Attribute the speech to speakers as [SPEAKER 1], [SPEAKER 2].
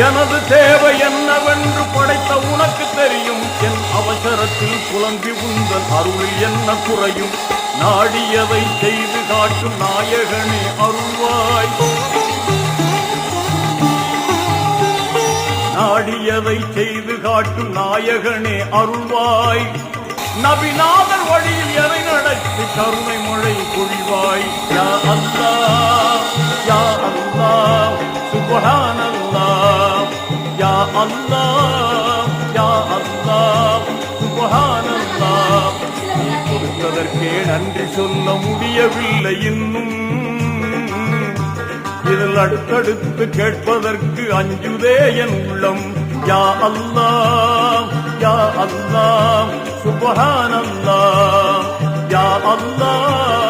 [SPEAKER 1] எனது தேவை என்னவென்று படைத்த உனக்கு தெரியும். என் அவசரத்தில் புலம்பி உந்தன் அருளில் என்ன குறையும். நாடியதை செய்து காட்டும் நாயகனே அருள்வாய். நாடியதை செய்து காட்டும் நாயகனே அருள்வாய். நபிநாதர் வழியில் எதை நடத்தி கருணை மழை பொழிவாய். யா அல்லாஹ் யா அல்லாஹ் சுப்ஹானல்லாஹ். யா அல்லாஹ் யா அல்லாஹ் சுப்ஹானல்லாஹ். நீ கொடுத்ததற்கே நன்றி சொல்ல முடியவில்லை இன்னும். இதில் அடுத்தடுத்து கேட்பதற்கு அஞ்சுதே என் உள்ளம். யா அல்லாஹ் யா அல்லாஹ் சுப்ஹானல்லாஹ். யா அல்லாஹ்